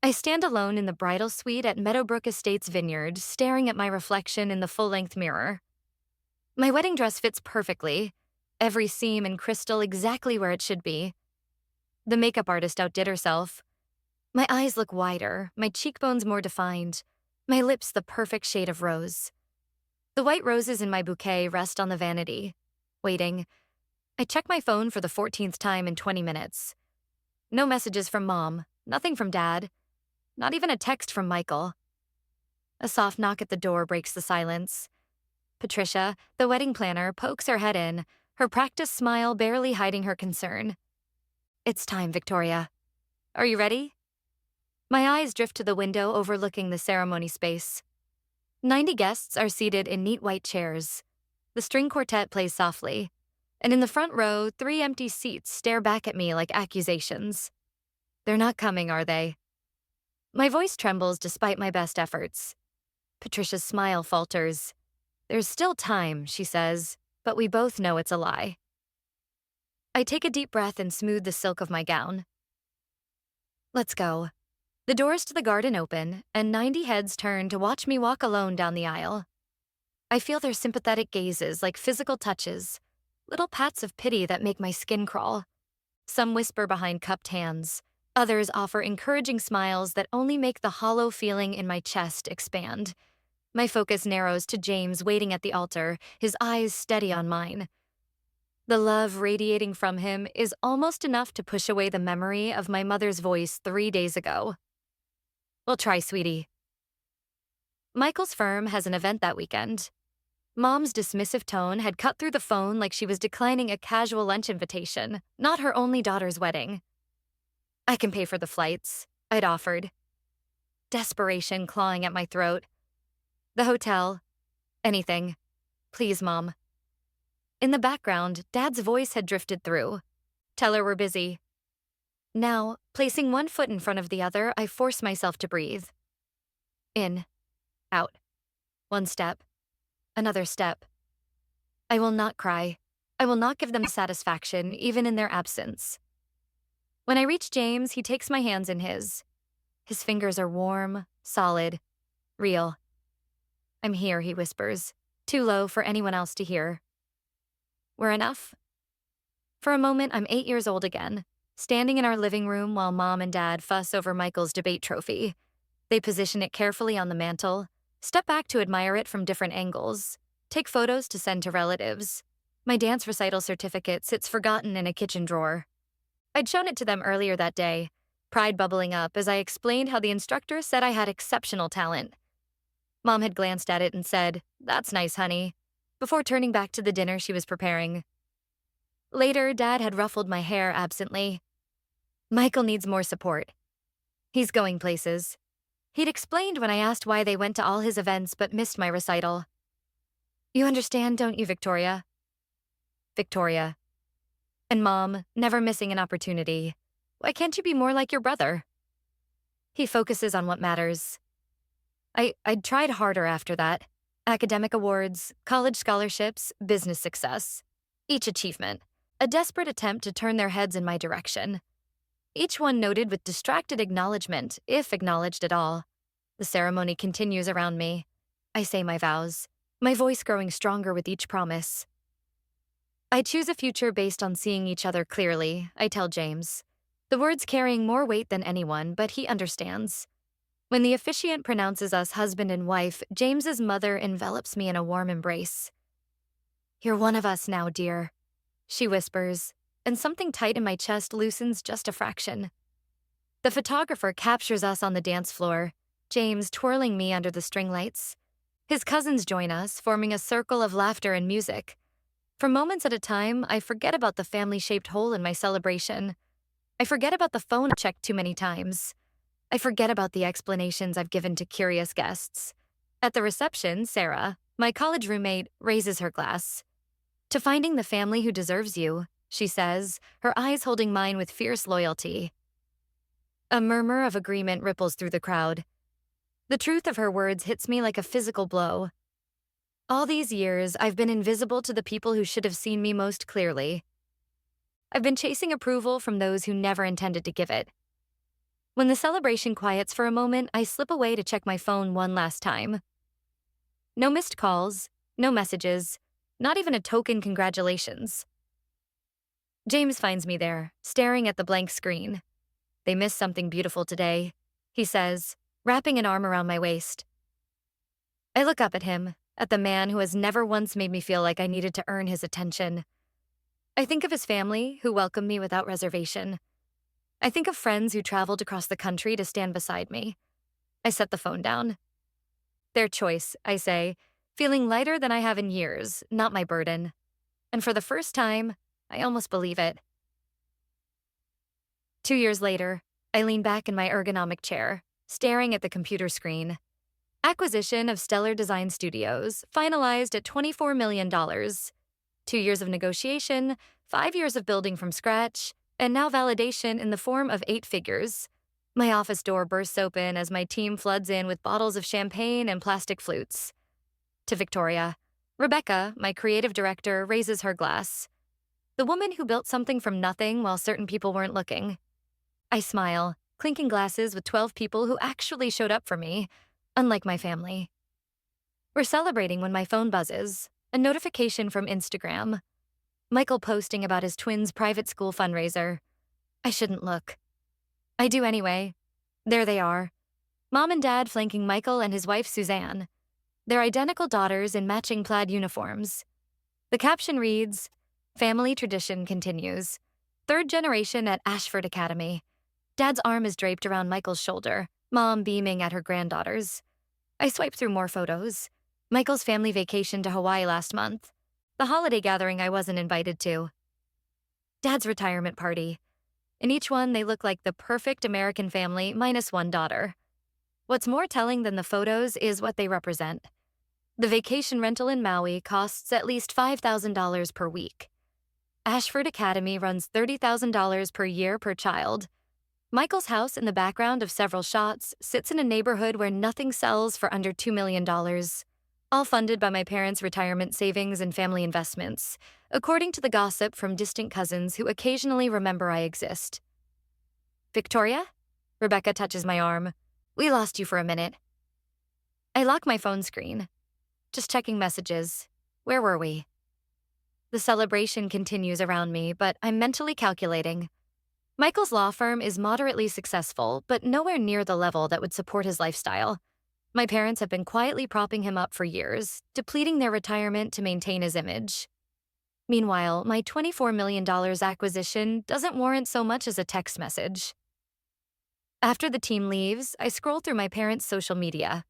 I stand alone in the bridal suite at Meadowbrook Estates Vineyard, staring at my reflection in the full-length mirror. My wedding dress fits perfectly, every seam and crystal exactly where it should be. The makeup artist outdid herself. My eyes look wider, my cheekbones more defined, my lips the perfect shade of rose. The white roses in my bouquet rest on the vanity, waiting. I check my phone for the 14th time in 20 minutes. No messages from Mom, nothing from Dad, not even a text from Michael. A soft knock at the door breaks the silence. Patricia, the wedding planner, pokes her head in, her practiced smile barely hiding her concern. "It's time, Victoria. Are you ready?" My eyes drift to the window overlooking the ceremony space. 90 guests are seated in neat white chairs. The string quartet plays softly, and in the front row, 3 empty seats stare back at me like accusations. They're not coming, are they? My voice trembles despite my best efforts. Patricia's smile falters. "There's still time," she says, but we both know it's a lie. I take a deep breath and smooth the silk of my gown. Let's go. The doors to the garden open, and 90 heads turn to watch me walk alone down the aisle. I feel their sympathetic gazes like physical touches, little pats of pity that make my skin crawl. Some whisper behind cupped hands. Others offer encouraging smiles that only make the hollow feeling in my chest expand. My focus narrows to James waiting at the altar, his eyes steady on mine. The love radiating from him is almost enough to push away the memory of my mother's voice 3 days ago. "We'll try, sweetie." Michael's firm has an event that weekend. Mom's dismissive tone had cut through the phone like she was declining a casual lunch invitation, not her only daughter's wedding. "I can pay for the flights," I'd offered. Desperation clawing at my throat. "The hotel. Anything. Please, Mom." In the background, Dad's voice had drifted through. "Tell her we're busy." Now, placing one foot in front of the other, I force myself to breathe. In. Out. One step. Another step. I will not cry. I will not give them satisfaction, even in their absence. When I reach James, he takes my hands in his. His fingers are warm, solid, real. "I'm here," he whispers, too low for anyone else to hear. "We're enough?" For a moment, I'm 8 years old again, standing in our living room while Mom and Dad fuss over Michael's debate trophy. They position it carefully on the mantel, step back to admire it from different angles, take photos to send to relatives. My dance recital certificate sits forgotten in a kitchen drawer. I'd shown it to them earlier that day, pride bubbling up as I explained how the instructor said I had exceptional talent. Mom had glanced at it and said, "That's nice, honey," before turning back to the dinner she was preparing. Later, Dad had ruffled my hair absently. "Michael needs more support. He's going places." He'd explained when I asked why they went to all his events but missed my recital. "You understand, don't you, Victoria?" Victoria. "And Mom, never missing an opportunity. Why can't you be more like your brother?" He focuses on what matters. I'd tried harder after that. Academic awards, college scholarships, business success. Each achievement, a desperate attempt to turn their heads in my direction. Each one noted with distracted acknowledgement, if acknowledged at all. The ceremony continues around me. I say my vows, my voice growing stronger with each promise. "I choose a future based on seeing each other clearly," I tell James. The words carrying more weight than anyone, but he understands. When the officiant pronounces us husband and wife, James's mother envelops me in a warm embrace. "You're one of us now, dear," she whispers, and something tight in my chest loosens just a fraction. The photographer captures us on the dance floor, James twirling me under the string lights. His cousins join us, forming a circle of laughter and music. For moments at a time, I forget about the family-shaped hole in my celebration. I forget about the phone I checked too many times. I forget about the explanations I've given to curious guests. At the reception, Sarah, my college roommate, raises her glass. "To finding the family who deserves you," she says, her eyes holding mine with fierce loyalty. A murmur of agreement ripples through the crowd. The truth of her words hits me like a physical blow. All these years, I've been invisible to the people who should have seen me most clearly. I've been chasing approval from those who never intended to give it. When the celebration quiets for a moment, I slip away to check my phone one last time. No missed calls, no messages, not even a token congratulations. James finds me there, staring at the blank screen. They missed something beautiful today, he says, wrapping an arm around my waist. I look up at him, at the man who has never once made me feel like I needed to earn his attention. I think of his family, who welcomed me without reservation. I think of friends who traveled across the country to stand beside me. I set the phone down. Their choice, I say, feeling lighter than I have in years, not my burden. And for the first time, I almost believe it. 2 years later, I lean back in my ergonomic chair, staring at the computer screen. Acquisition of Stellar Design Studios, finalized at $24 million. 2 years of negotiation, 5 years of building from scratch, and now validation in the form of 8 figures. My office door bursts open as my team floods in with bottles of champagne and plastic flutes. To Victoria, Rebecca, my creative director, raises her glass. The woman who built something from nothing while certain people weren't looking. I smile, clinking glasses with 12 people who actually showed up for me, unlike my family. We're celebrating when my phone buzzes, a notification from Instagram. Michael posting about his twins' private school fundraiser. I shouldn't look. I do anyway. There they are. Mom and Dad flanking Michael and his wife Suzanne. Their identical daughters in matching plaid uniforms. The caption reads, "Family tradition continues. 3rd generation at Ashford Academy." Dad's arm is draped around Michael's shoulder, Mom beaming at her granddaughters. I swipe through more photos. Michael's family vacation to Hawaii last month. The holiday gathering I wasn't invited to. Dad's retirement party. In each one, they look like the perfect American family minus one daughter. What's more telling than the photos is what they represent. The vacation rental in Maui costs at least $5,000 per week. Ashford Academy runs $30,000 per year per child. Michael's house in the background of several shots sits in a neighborhood where nothing sells for under $2 million. All funded by my parents' retirement savings and family investments, according to the gossip from distant cousins who occasionally remember I exist. Victoria? Rebecca touches my arm. We lost you for a minute. I lock my phone screen. Just checking messages. Where were we? The celebration continues around me, but I'm mentally calculating. Michael's law firm is moderately successful, but nowhere near the level that would support his lifestyle. My parents have been quietly propping him up for years, depleting their retirement to maintain his image. Meanwhile, my $24 million acquisition doesn't warrant so much as a text message. After the team leaves, I scroll through my parents' social media.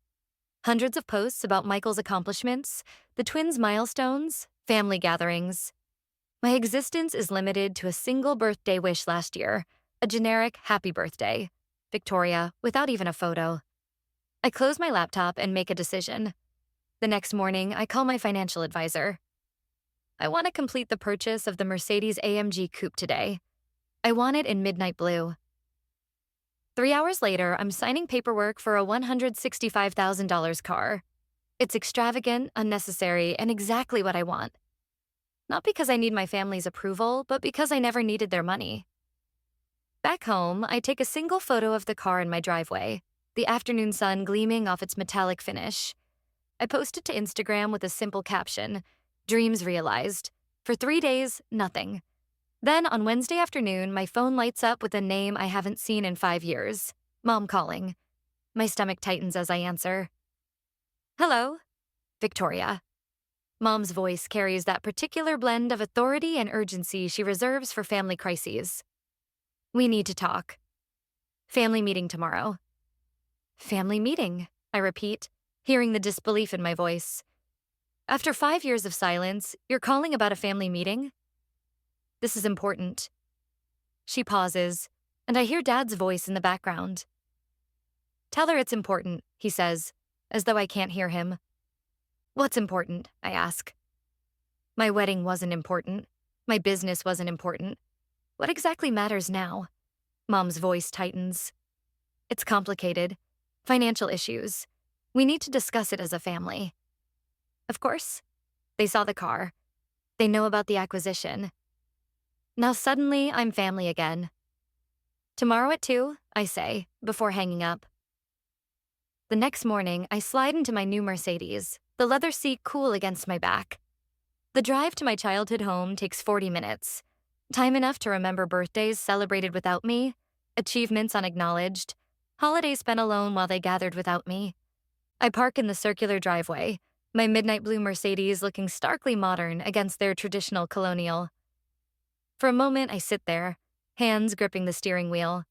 Hundreds of posts about Michael's accomplishments, the twins' milestones, family gatherings. My existence is limited to a single birthday wish last year, a generic happy birthday. Victoria, without even a photo. I close my laptop and make a decision. The next morning, I call my financial advisor. I want to complete the purchase of the Mercedes-AMG Coupe today. I want it in midnight blue. 3 hours later, I'm signing paperwork for a $165,000 car. It's extravagant, unnecessary, and exactly what I want. Not because I need my family's approval, but because I never needed their money. Back home, I take a single photo of the car in my driveway, the afternoon sun gleaming off its metallic finish. I post it to Instagram with a simple caption, "Dreams realized." For 3 days, nothing. Then on Wednesday afternoon, my phone lights up with a name I haven't seen in 5 years. Mom calling. My stomach tightens as I answer. Hello? Victoria. Mom's voice carries that particular blend of authority and urgency she reserves for family crises. We need to talk. Family meeting tomorrow. Family meeting, I repeat, hearing the disbelief in my voice. After 5 years of silence, you're calling about a family meeting? This is important. She pauses, and I hear Dad's voice in the background. Tell her it's important, he says, as though I can't hear him. What's important? I ask. My wedding wasn't important. My business wasn't important. What exactly matters now? Mom's voice tightens. It's complicated. Financial issues. We need to discuss it as a family. Of course. They saw the car. They know about the acquisition. Now suddenly, I'm family again. Tomorrow at 2, I say, before hanging up. The next morning, I slide into my new Mercedes, the leather seat cool against my back. The drive to my childhood home takes 40 minutes. Time enough to remember birthdays celebrated without me, achievements unacknowledged, holidays spent alone while they gathered without me. I park in the circular driveway, my midnight blue Mercedes looking starkly modern against their traditional colonial. For a moment, I sit there, hands gripping the steering wheel.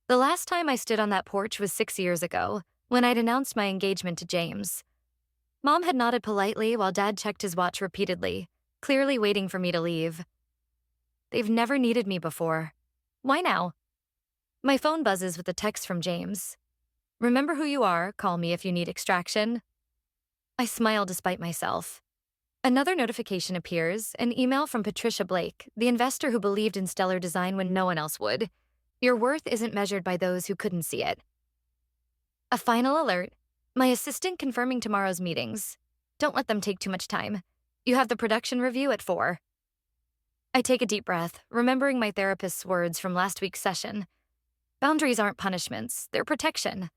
The last time I stood on that porch was 6 years ago, when I'd announced my engagement to James. Mom had nodded politely while Dad checked his watch repeatedly, clearly waiting for me to leave. They've never needed me before. Why now? My phone buzzes with a text from James. Remember who you are, call me if you need extraction. I smile despite myself. Another notification appears, an email from Patricia Blake, the investor who believed in stellar design when no one else would. Your worth isn't measured by those who couldn't see it. A final alert. My assistant confirming tomorrow's meetings. Don't let them take too much time. You have the production review at 4. I take a deep breath, remembering my therapist's words from last week's session. Boundaries aren't punishments, they're protection.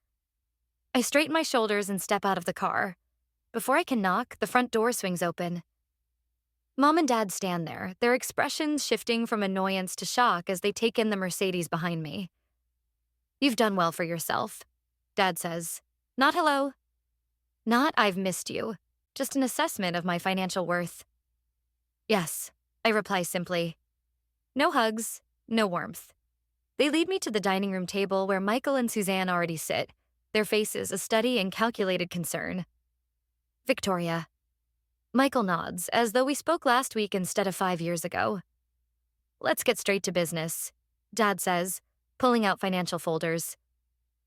I straighten my shoulders and step out of the car. Before I can knock, the front door swings open. Mom and Dad stand there, their expressions shifting from annoyance to shock as they take in the Mercedes behind me. You've done well for yourself, Dad says. Not hello. Not I've missed you, just an assessment of my financial worth. Yes, I reply simply. No hugs, no warmth. They lead me to the dining room table where Michael and Suzanne already sit, their faces a steady and calculated concern. Victoria. Michael nods, as though we spoke last week instead of 5 years ago. Let's get straight to business, Dad says, pulling out financial folders.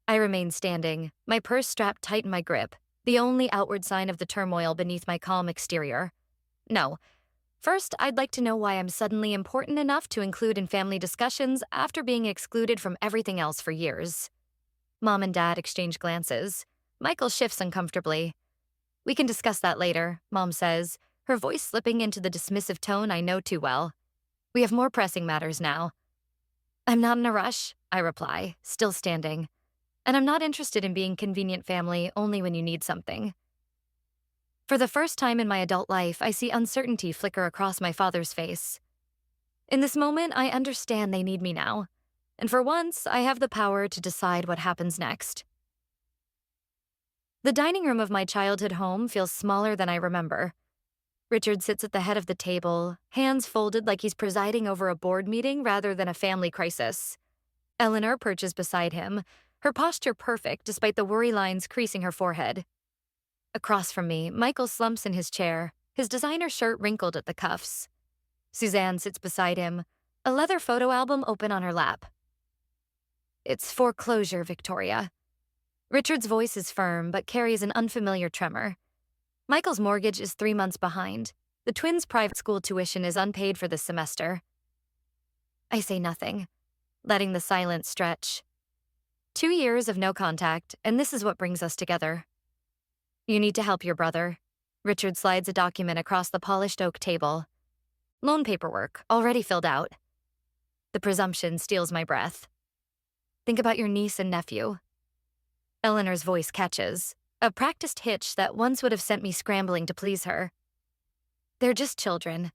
I remain standing, my purse strapped tight in my grip, the only outward sign of the turmoil beneath my calm exterior. No. First, I'd like to know why I'm suddenly important enough to include in family discussions after being excluded from everything else for years. Mom and Dad exchange glances. Michael shifts uncomfortably. We can discuss that later, Mom says, her voice slipping into the dismissive tone I know too well. We have more pressing matters now. I'm not in a rush, I reply, still standing. And I'm not interested in being convenient family only when you need something. For the first time in my adult life, I see uncertainty flicker across my father's face. In this moment, I understand they need me now. And for once, I have the power to decide what happens next. The dining room of my childhood home feels smaller than I remember. Richard sits at the head of the table, hands folded like he's presiding over a board meeting rather than a family crisis. Eleanor perches beside him, her posture perfect despite the worry lines creasing her forehead. Across from me, Michael slumps in his chair, his designer shirt wrinkled at the cuffs. Suzanne sits beside him, a leather photo album open on her lap. It's foreclosure, Victoria. Richard's voice is firm but carries an unfamiliar tremor. Michael's mortgage is 3 months behind. The twins' private school tuition is unpaid for this semester. I say nothing, letting the silence stretch. 2 years of no contact, and this is what brings us together. You need to help your brother. Richard slides a document across the polished oak table. Loan paperwork, already filled out. The presumption steals my breath. Think about your niece and nephew. Eleanor's voice catches, a practiced hitch that once would have sent me scrambling to please her. They're just children.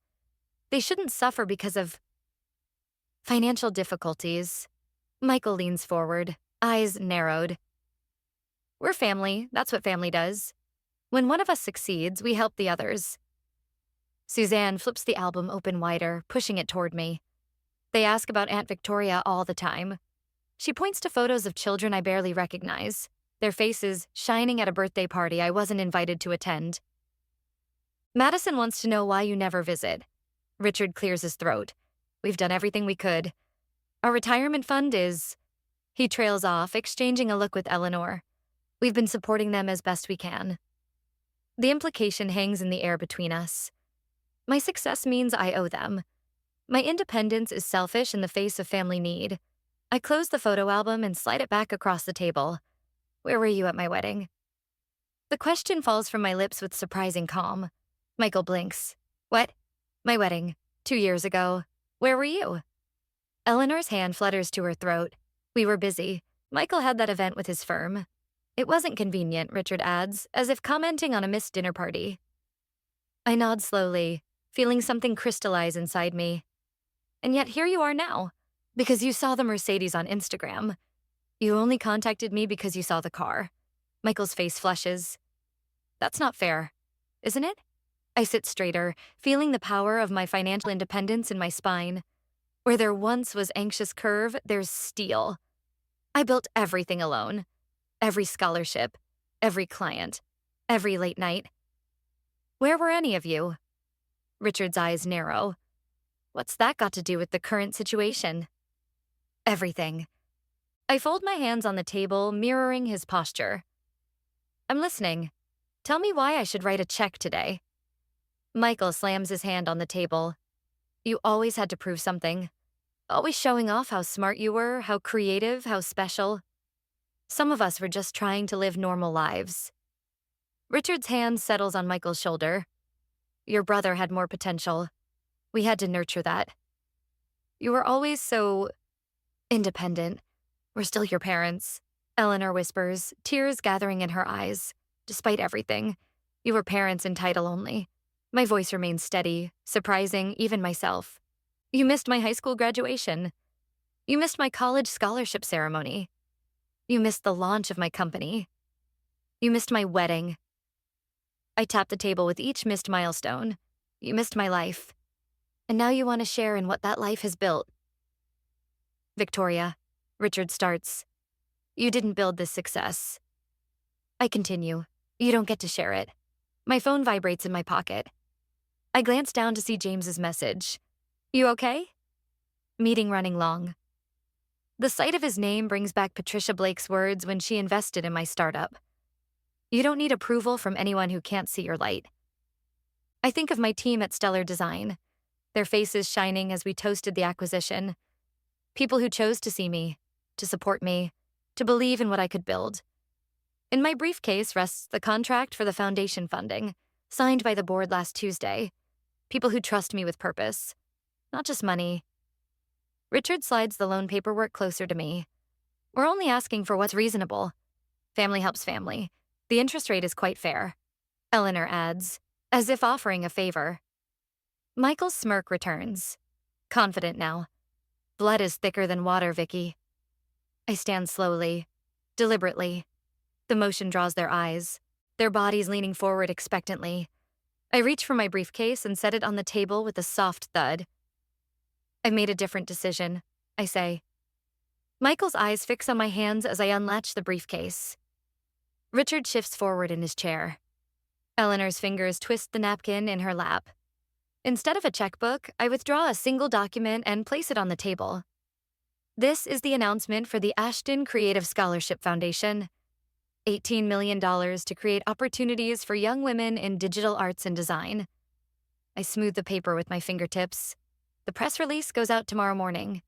They shouldn't suffer because of financial difficulties. Michael leans forward, eyes narrowed. We're family, that's what family does. When one of us succeeds, we help the others. Suzanne flips the album open wider, pushing it toward me. They ask about Aunt Victoria all the time. She points to photos of children I barely recognize, their faces shining at a birthday party I wasn't invited to attend. Madison wants to know why you never visit. Richard clears his throat. We've done everything we could. Our retirement fund is... He trails off, exchanging a look with Eleanor. We've been supporting them as best we can. The implication hangs in the air between us. My success means I owe them. My independence is selfish in the face of family need. I close the photo album and slide it back across the table. Where were you at my wedding? The question falls from my lips with surprising calm. Michael blinks. What? My wedding. 2 years ago. Where were you? Eleanor's hand flutters to her throat. We were busy. Michael had that event with his firm. It wasn't convenient, Richard adds, as if commenting on a missed dinner party. I nod slowly, feeling something crystallize inside me. And yet here you are now, because you saw the Mercedes on Instagram. You only contacted me because you saw the car. Michael's face flushes. That's not fair, isn't it? I sit straighter, feeling the power of my financial independence in my spine. Where there once was anxious curve, there's steel. I built everything alone. Every scholarship, every client, every late night. Where were any of you? Richard's eyes narrow. What's that got to do with the current situation? Everything. I fold my hands on the table, mirroring his posture. I'm listening. Tell me why I should write a check today. Michael slams his hand on the table. You always had to prove something. Always showing off how smart you were, how creative, how special. Some of us were just trying to live normal lives. Richard's hand settles on Michael's shoulder. Your brother had more potential. We had to nurture that. You were always so independent. We're still your parents. Eleanor whispers, tears gathering in her eyes. Despite everything, you were parents in title only. My voice remains steady, surprising even myself. You missed my high school graduation. You missed my college scholarship ceremony. You missed the launch of my company. You missed my wedding. I tap the table with each missed milestone. You missed my life. And now you want to share in what that life has built. Victoria, Richard starts. You didn't build this success. I continue. You don't get to share it. My phone vibrates in my pocket. I glance down to see James's message. You okay? Meeting running long. The sight of his name brings back Patricia Blake's words when she invested in my startup. You don't need approval from anyone who can't see your light. I think of my team at Stellar Design, their faces shining as we toasted the acquisition. People who chose to see me, to support me, to believe in what I could build. In my briefcase rests the contract for the foundation funding, signed by the board last Tuesday. People who trust me with purpose, not just money. Richard slides the loan paperwork closer to me. We're only asking for what's reasonable. Family helps family. The interest rate is quite fair. Eleanor adds, as if offering a favor. Michael's smirk returns. Confident now. Blood is thicker than water, Vicky. I stand slowly, deliberately. The motion draws their eyes, their bodies leaning forward expectantly. I reach for my briefcase and set it on the table with a soft thud. I've made a different decision, I say. Michael's eyes fix on my hands as I unlatch the briefcase. Richard shifts forward in his chair. Eleanor's fingers twist the napkin in her lap. Instead of a checkbook, I withdraw a single document and place it on the table. This is the announcement for the Ashton Creative Scholarship Foundation. $18 million to create opportunities for young women in digital arts and design. I smooth the paper with my fingertips. The press release goes out tomorrow morning.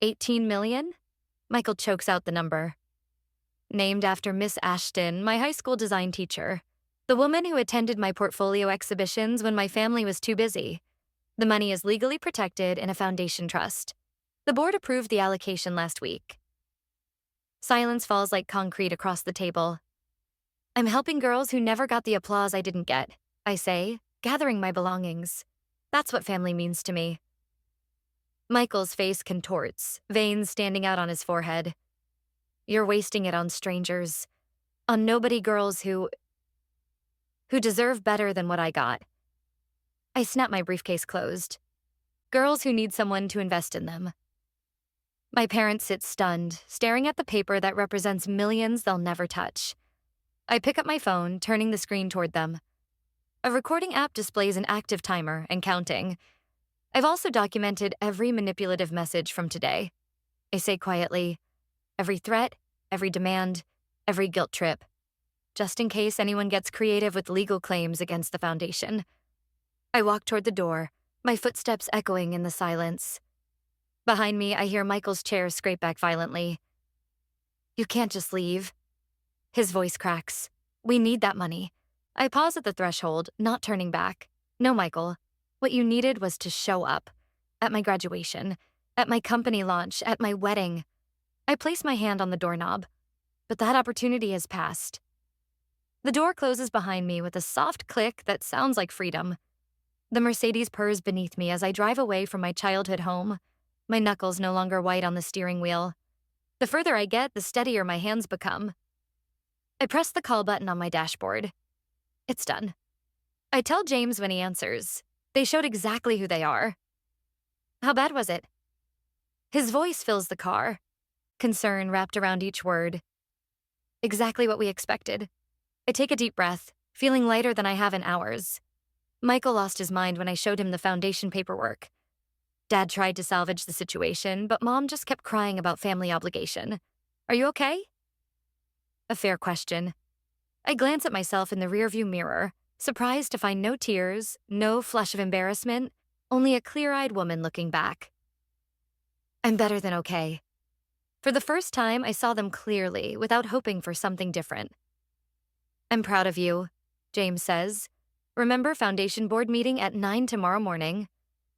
18 million? Michael chokes out the number. Named after Miss Ashton, my high school design teacher. The woman who attended my portfolio exhibitions when my family was too busy. The money is legally protected in a foundation trust. The board approved the allocation last week. Silence falls like concrete across the table. I'm helping girls who never got the applause I didn't get, I say, gathering my belongings. That's what family means to me. Michael's face contorts, veins standing out on his forehead. You're wasting it on strangers, on nobody girls who deserve better than what I got. I snap my briefcase closed. Girls who need someone to invest in them. My parents sit stunned, staring at the paper that represents millions they'll never touch. I pick up my phone, turning the screen toward them. A recording app displays an active timer and counting. I've also documented every manipulative message from today. I say quietly, every threat, every demand, every guilt trip, just in case anyone gets creative with legal claims against the foundation. I walk toward the door, my footsteps echoing in the silence. Behind me, I hear Michael's chair scrape back violently. You can't just leave. His voice cracks. We need that money. I pause at the threshold, not turning back. No, Michael. What you needed was to show up. At my graduation, at my company launch, at my wedding. I place my hand on the doorknob, but that opportunity has passed. The door closes behind me with a soft click that sounds like freedom. The Mercedes purrs beneath me as I drive away from my childhood home, my knuckles no longer white on the steering wheel. The further I get, the steadier my hands become. I press the call button on my dashboard. It's done. I tell James when he answers. They showed exactly who they are. How bad was it? His voice fills the car, concern wrapped around each word. Exactly what we expected. I take a deep breath, feeling lighter than I have in hours. Michael lost his mind when I showed him the foundation paperwork. Dad tried to salvage the situation, but Mom just kept crying about family obligation. Are you okay? A fair question. I glance at myself in the rearview mirror, surprised to find no tears, no flush of embarrassment, only a clear-eyed woman looking back. I'm better than okay. For the first time, I saw them clearly, without hoping for something different. I'm proud of you, James says. Remember foundation board meeting at 9 tomorrow morning.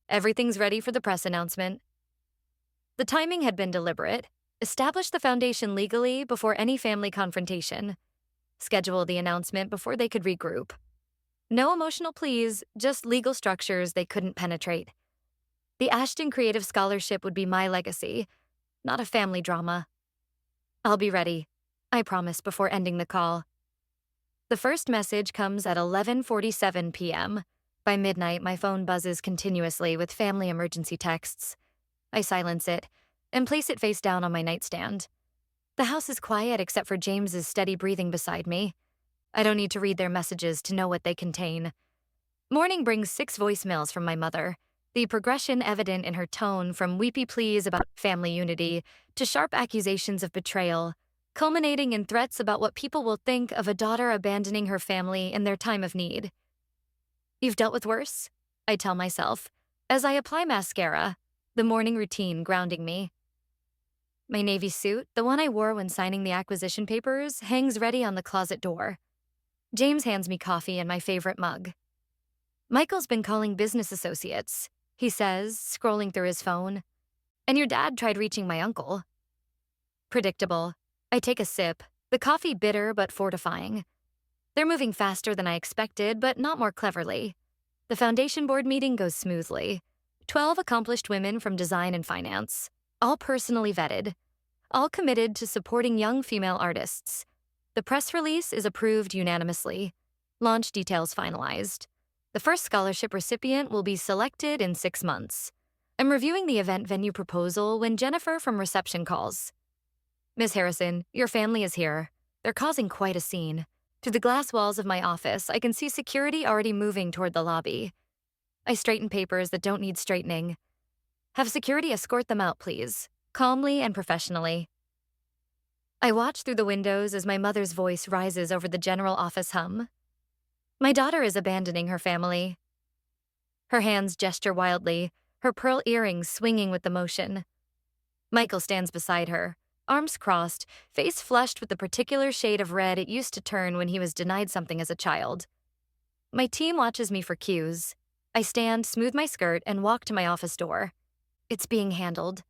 Everything's ready for the press announcement. The timing had been deliberate. Establish the foundation legally before any family confrontation. Schedule the announcement before they could regroup. No emotional pleas, just legal structures they couldn't penetrate. The Ashton Creative Scholarship would be my legacy, not a family drama. I'll be ready, I promise before ending the call. The first message comes at 11:47 p.m. By midnight, my phone buzzes continuously with family emergency texts. I silence it and place it face down on my nightstand. The house is quiet except for James's steady breathing beside me. I don't need to read their messages to know what they contain. Morning brings 6 voicemails from my mother, the progression evident in her tone from weepy pleas about family unity to sharp accusations of betrayal, culminating in threats about what people will think of a daughter abandoning her family in their time of need. You've dealt with worse, I tell myself, as I apply mascara, the morning routine grounding me. My navy suit, the one I wore when signing the acquisition papers, hangs ready on the closet door. James hands me coffee in my favorite mug. Michael's been calling business associates, he says, scrolling through his phone. And your dad tried reaching my uncle. Predictable. I take a sip, the coffee bitter but fortifying. They're moving faster than I expected, but not more cleverly. The foundation board meeting goes smoothly. 12 accomplished women from design and finance, all personally vetted, all committed to supporting young female artists. The press release is approved unanimously. Launch details finalized. The first scholarship recipient will be selected in 6 months. I'm reviewing the event venue proposal when Jennifer from reception calls. Ms. Harrison, your family is here. They're causing quite a scene. Through the glass walls of my office, I can see security already moving toward the lobby. I straighten papers that don't need straightening. Have security escort them out, please, calmly and professionally. I watch through the windows as my mother's voice rises over the general office hum. My daughter is abandoning her family. Her hands gesture wildly, her pearl earrings swinging with the motion. Michael stands beside her, arms crossed, face flushed with the particular shade of red it used to turn when he was denied something as a child. My team watches me for cues. I stand, smooth my skirt, and walk to my office door. It's being handled.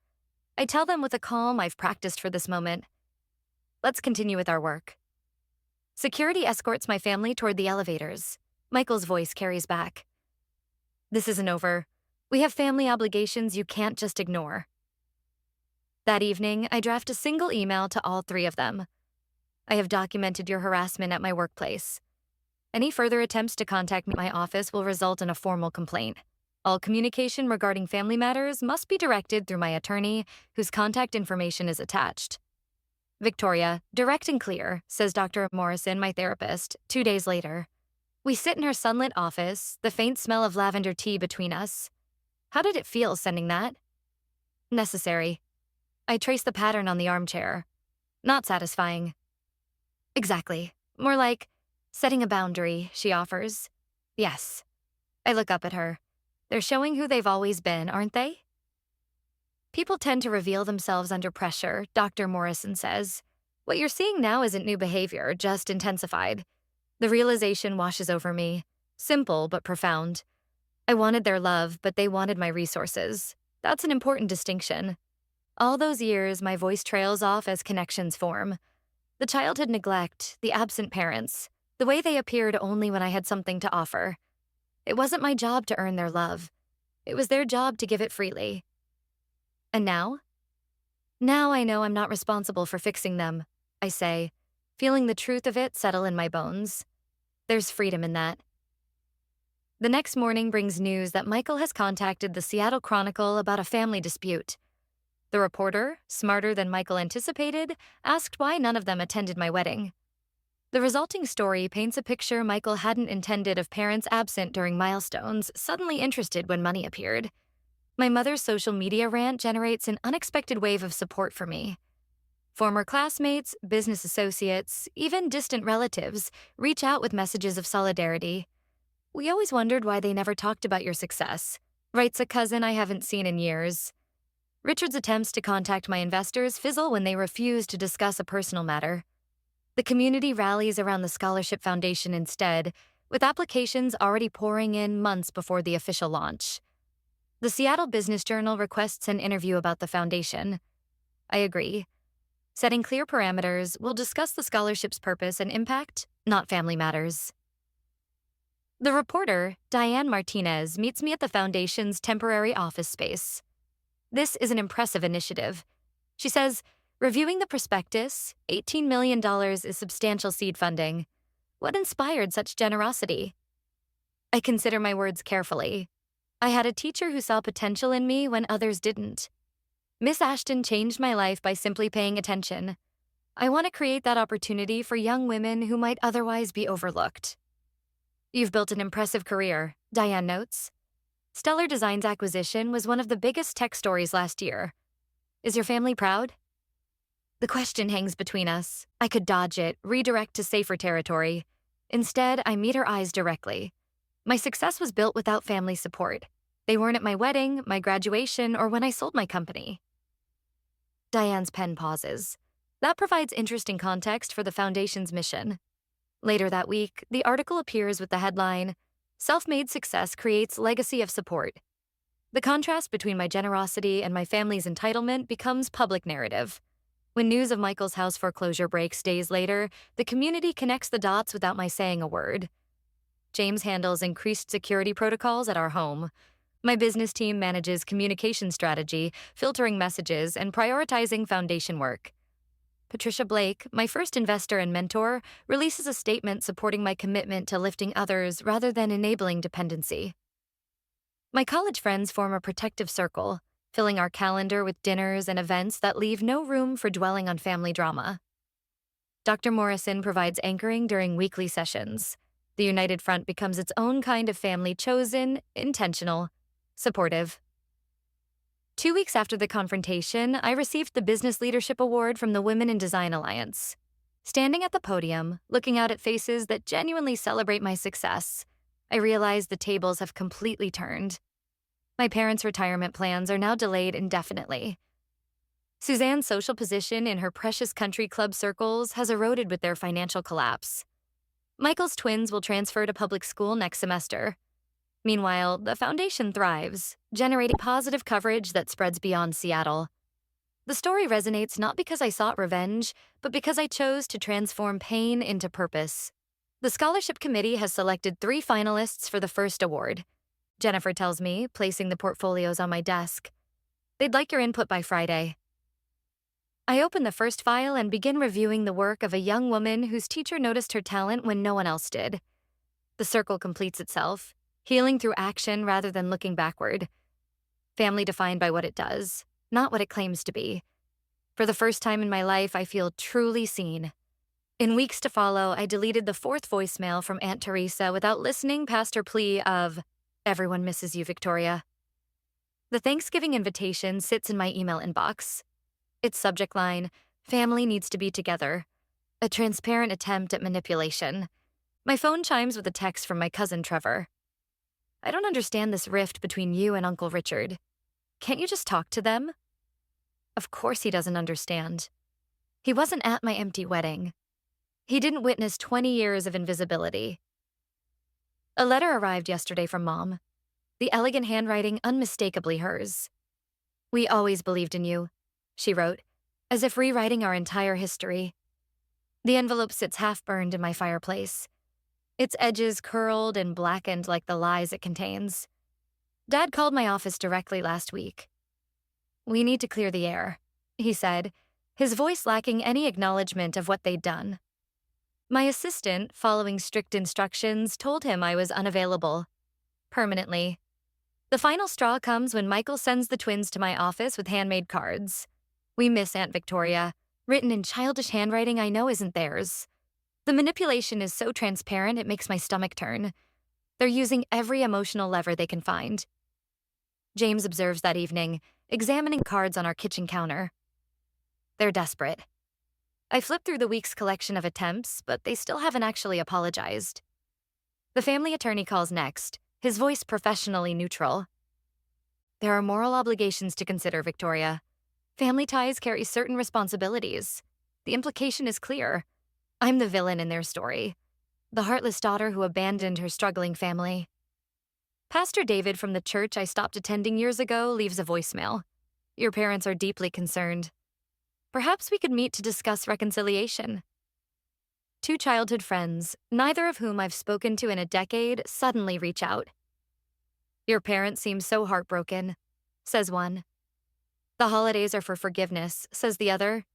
I tell them with a calm I've practiced for this moment. Let's continue with our work. Security escorts my family toward the elevators. Michael's voice carries back. This isn't over. We have family obligations you can't just ignore. That evening, I draft a single email to all 3 of them. I have documented your harassment at my workplace. Any further attempts to contact me at my office will result in a formal complaint. All communication regarding family matters must be directed through my attorney, whose contact information is attached. Victoria, direct and clear, says Dr. Morrison, my therapist, 2 days later. We sit in her sunlit office, the faint smell of lavender tea between us. How did it feel sending that? Necessary. I trace the pattern on the armchair. Not satisfying. Exactly. More like setting a boundary, she offers. Yes. I look up at her. They're showing who they've always been, aren't they? People tend to reveal themselves under pressure, Dr. Morrison says. What you're seeing now isn't new behavior, just intensified. The realization washes over me. Simple but profound. I wanted their love, but they wanted my resources. That's an important distinction. All those years, my voice trails off as connections form. The childhood neglect, the absent parents, the way they appeared only when I had something to offer. It wasn't my job to earn their love. It was their job to give it freely. And now? Now I know I'm not responsible for fixing them, I say, feeling the truth of it settle in my bones. There's freedom in that. The next morning brings news that Michael has contacted the Seattle Chronicle about a family dispute. The reporter, smarter than Michael anticipated, asked why none of them attended my wedding. The resulting story paints a picture Michael hadn't intended of parents absent during milestones, suddenly interested when money appeared. My mother's social media rant generates an unexpected wave of support for me. Former classmates, business associates, even distant relatives reach out with messages of solidarity. "We always wondered why they never talked about your success," writes a cousin I haven't seen in years. Richard's attempts to contact my investors fizzle when they refuse to discuss a personal matter. The community rallies around the Scholarship Foundation instead, with applications already pouring in months before the official launch. The Seattle Business Journal requests an interview about the foundation. I agree. Setting clear parameters, we'll discuss the scholarship's purpose and impact, not family matters. The reporter, Diane Martinez, meets me at the foundation's temporary office space. This is an impressive initiative. She says, reviewing the prospectus, $18 million is substantial seed funding. What inspired such generosity? I consider my words carefully. I had a teacher who saw potential in me when others didn't. Miss Ashton changed my life by simply paying attention. I want to create that opportunity for young women who might otherwise be overlooked. You've built an impressive career, Diane notes. Stellar Design's acquisition was one of the biggest tech stories last year. Is your family proud? The question hangs between us. I could dodge it, redirect to safer territory. Instead, I meet her eyes directly. My success was built without family support. They weren't at my wedding, my graduation, or when I sold my company. Diane's pen pauses. That provides interesting context for the foundation's mission. Later that week, the article appears with the headline, "Self-Made Success Creates Legacy of Support." The contrast between my generosity and my family's entitlement becomes public narrative. When news of Michael's house foreclosure breaks days later, the community connects the dots without my saying a word. James handles increased security protocols at our home. My business team manages communication strategy, filtering messages, and prioritizing foundation work. Patricia Blake, my first investor and mentor, releases a statement supporting my commitment to lifting others rather than enabling dependency. My college friends form a protective circle, filling our calendar with dinners and events that leave no room for dwelling on family drama. Dr. Morrison provides anchoring during weekly sessions. The United Front becomes its own kind of family, chosen, intentional, supportive. 2 weeks after the confrontation, I received the Business Leadership Award from the Women in Design Alliance. Standing at the podium, looking out at faces that genuinely celebrate my success, I realize the tables have completely turned. My parents' retirement plans are now delayed indefinitely. Suzanne's social position in her precious country club circles has eroded with their financial collapse. Michael's twins will transfer to public school next semester. Meanwhile, the foundation thrives, generating positive coverage that spreads beyond Seattle. The story resonates not because I sought revenge, but because I chose to transform pain into purpose. The scholarship committee has selected 3 finalists for the first award. Jennifer tells me, placing the portfolios on my desk. They'd like your input by Friday. I open the first file and begin reviewing the work of a young woman whose teacher noticed her talent when no one else did. The circle completes itself, healing through action rather than looking backward. Family defined by what it does, not what it claims to be. For the first time in my life, I feel truly seen. In weeks to follow, I deleted the 4th voicemail from Aunt Teresa without listening past her plea of, "Everyone misses you, Victoria." The Thanksgiving invitation sits in my email inbox. Its subject line, "Family needs to be together." A transparent attempt at manipulation. My phone chimes with a text from my cousin Trevor. "I don't understand this rift between you and Uncle Richard. Can't you just talk to them?" Of course he doesn't understand. He wasn't at my empty wedding. He didn't witness 20 years of invisibility. A letter arrived yesterday from Mom. The elegant handwriting unmistakably hers. "We always believed in you. she wrote, as if rewriting our entire history. The envelope sits half-burned in my fireplace, its edges curled and blackened like the lies it contains. Dad called my office directly last week. "We need to clear the air," he said, his voice lacking any acknowledgement of what they'd done. My assistant, following strict instructions, told him I was unavailable. Permanently. The final straw comes when Michael sends the twins to my office with handmade cards. "We miss Aunt Victoria," written in childish handwriting I know isn't theirs. The manipulation is so transparent it makes my stomach turn. They're using every emotional lever they can find. James observes that evening, examining cards on our kitchen counter. They're desperate. I flip through the week's collection of attempts, but they still haven't actually apologized. The family attorney calls next, his voice professionally neutral. "There are moral obligations to consider, Victoria. Family ties carry certain responsibilities. The implication is clear. I'm the villain in their story, the heartless daughter who abandoned her struggling family." Pastor David from the church I stopped attending years ago leaves a voicemail. "Your parents are deeply concerned. Perhaps we could meet to discuss reconciliation." Two childhood friends, neither of whom I've spoken to in a decade, suddenly reach out. "Your parents seem so heartbroken," says one. "The holidays are for forgiveness," says the other.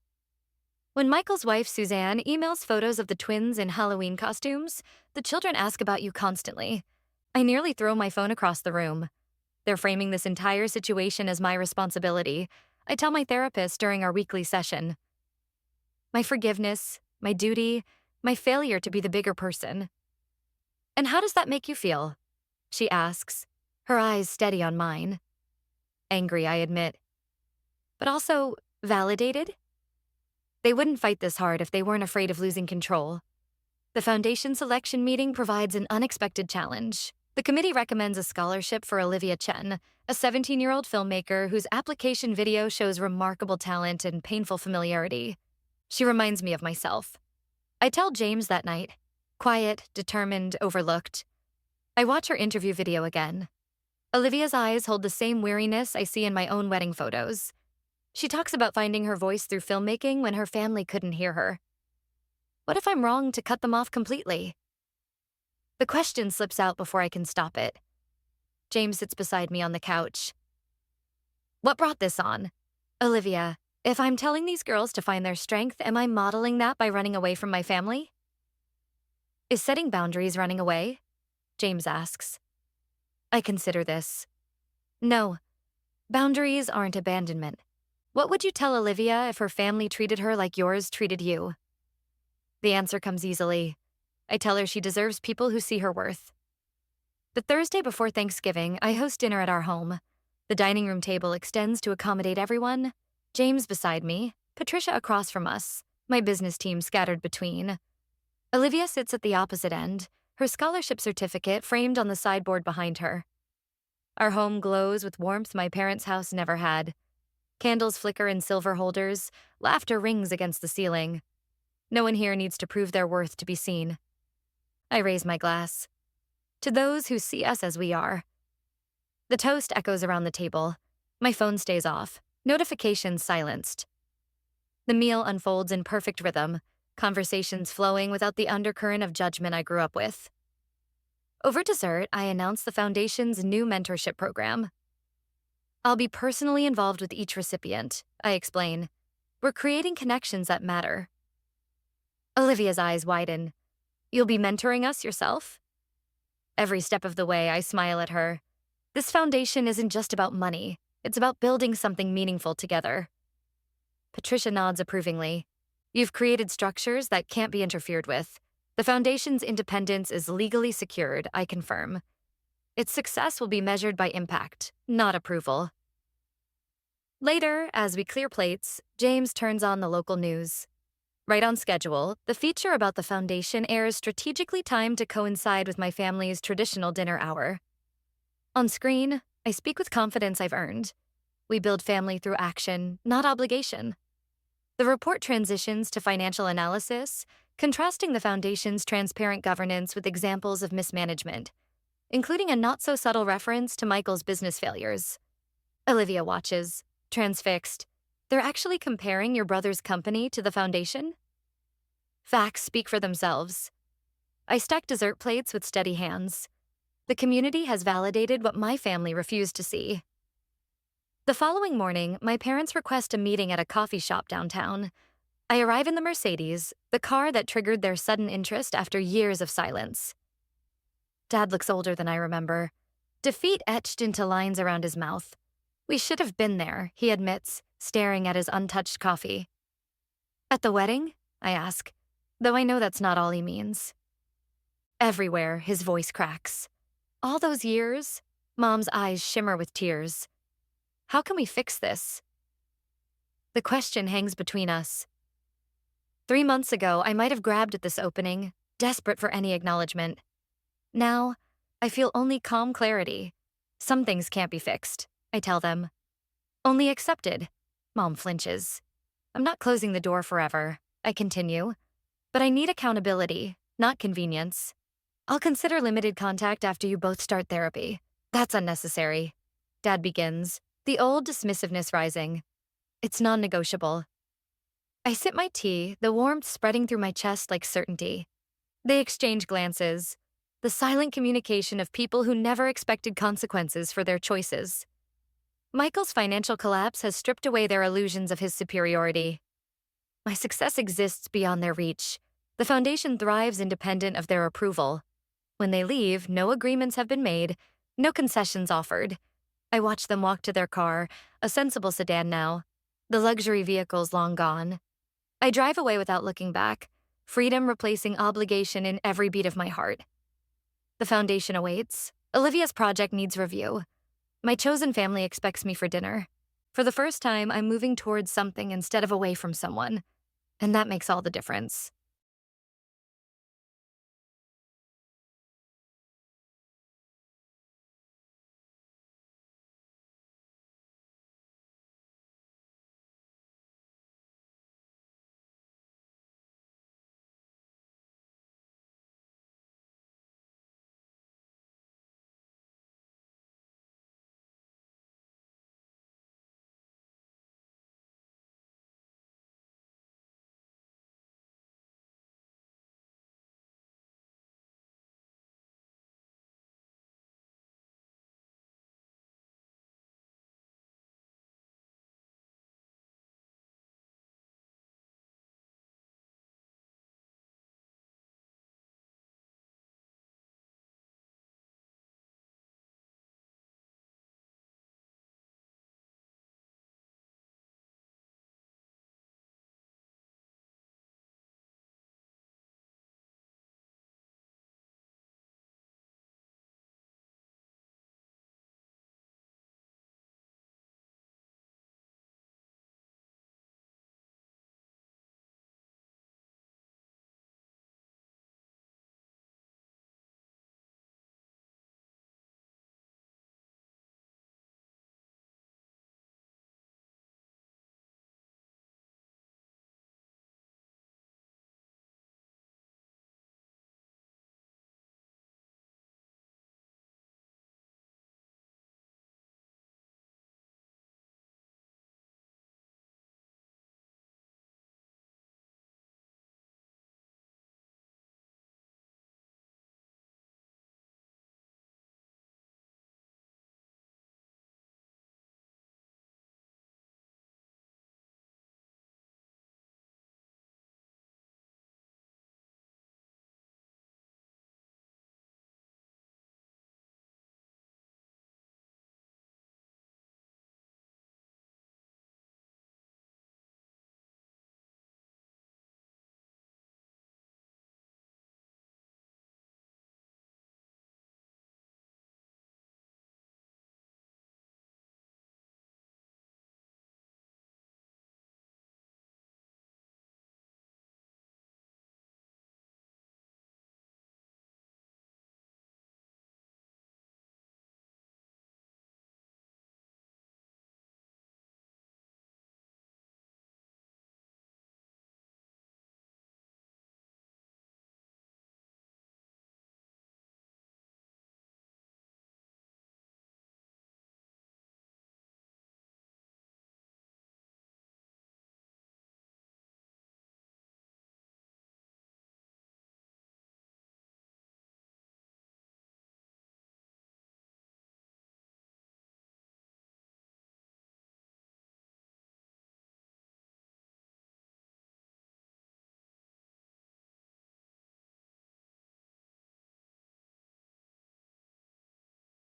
When Michael's wife, Suzanne, emails photos of the twins in Halloween costumes, the children ask about you constantly. I nearly throw my phone across the room. They're framing this entire situation as my responsibility. I tell my therapist during our weekly session. My forgiveness, my duty, my failure to be the bigger person. "And how does that make you feel?" she asks, her eyes steady on mine. Angry, I admit. But also validated? They wouldn't fight this hard if they weren't afraid of losing control. The foundation selection meeting provides an unexpected challenge. The committee recommends a scholarship for Olivia Chen, a 17-year-old filmmaker whose application video shows remarkable talent and painful familiarity. She reminds me of myself. I tell James that night. Quiet, determined, overlooked. I watch her interview video again. Olivia's eyes hold the same weariness I see in my own wedding photos. She talks about finding her voice through filmmaking when her family couldn't hear her. What if I'm wrong to cut them off completely? The question slips out before I can stop it. James sits beside me on the couch. "What brought this on?" "Olivia, if I'm telling these girls to find their strength, am I modeling that by running away from my family?" "Is setting boundaries running away?" James asks. I consider this. "No, boundaries aren't abandonment. What would you tell Olivia if her family treated her like yours treated you?" The answer comes easily. I tell her she deserves people who see her worth. The Thursday before Thanksgiving, I host dinner at our home. The dining room table extends to accommodate everyone. James beside me, Patricia across from us, my business team scattered between. Olivia sits at the opposite end, her scholarship certificate framed on the sideboard behind her. Our home glows with warmth my parents' house never had. Candles flicker in silver holders, laughter rings against the ceiling. No one here needs to prove their worth to be seen. I raise my glass. To those who see us as we are. The toast echoes around the table. My phone stays off, notifications silenced. The meal unfolds in perfect rhythm, conversations flowing without the undercurrent of judgment I grew up with. Over dessert, I announce the Foundation's new mentorship program. "I'll be personally involved with each recipient," I explain. "We're creating connections that matter." Olivia's eyes widen. "You'll be mentoring us yourself?" Every step of the way, I smile at her. This foundation isn't just about money. It's about building something meaningful together. Patricia nods approvingly. "You've created structures that can't be interfered with. The foundation's independence is legally secured, I confirm. Its success will be measured by impact, not approval." Later, as we clear plates, James turns on the local news. Right on schedule, the feature about the foundation airs strategically timed to coincide with my family's traditional dinner hour. On screen, I speak with confidence I've earned. We build family through action, not obligation. The report transitions to financial analysis, contrasting the foundation's transparent governance with examples of mismanagement, including a not-so-subtle reference to Michael's business failures. Olivia watches, transfixed. They're actually comparing your brother's company to the foundation? Facts speak for themselves. I stack dessert plates with steady hands. The community has validated what my family refused to see. The following morning, my parents request a meeting at a coffee shop downtown. I arrive in the Mercedes, the car that triggered their sudden interest after years of silence. Dad looks older than I remember, defeat etched into lines around his mouth. We should have been there, he admits, staring at his untouched coffee. At the wedding? I ask, though I know that's not all he means. Everywhere, his voice cracks. All those years, Mom's eyes shimmer with tears. How can we fix this? The question hangs between us. 3 months ago, I might have grabbed at this opening, desperate for any acknowledgement. Now, I feel only calm clarity. Some things can't be fixed, I tell them. Only accepted. Mom flinches. I'm not closing the door forever, I continue. But I need accountability, not convenience. I'll consider limited contact after you both start therapy. That's unnecessary. Dad begins, the old dismissiveness rising. It's non-negotiable. I sip my tea, the warmth spreading through my chest like certainty. They exchange glances, the silent communication of people who never expected consequences for their choices. Michael's financial collapse has stripped away their illusions of his superiority. My success exists beyond their reach. The foundation thrives independent of their approval. When they leave, no agreements have been made, no concessions offered. I watch them walk to their car, a sensible sedan now. The luxury vehicle's long gone. I drive away without looking back, freedom replacing obligation in every beat of my heart. The foundation awaits. Olivia's project needs review. My chosen family expects me for dinner. For the first time, I'm moving towards something instead of away from someone. And that makes all the difference.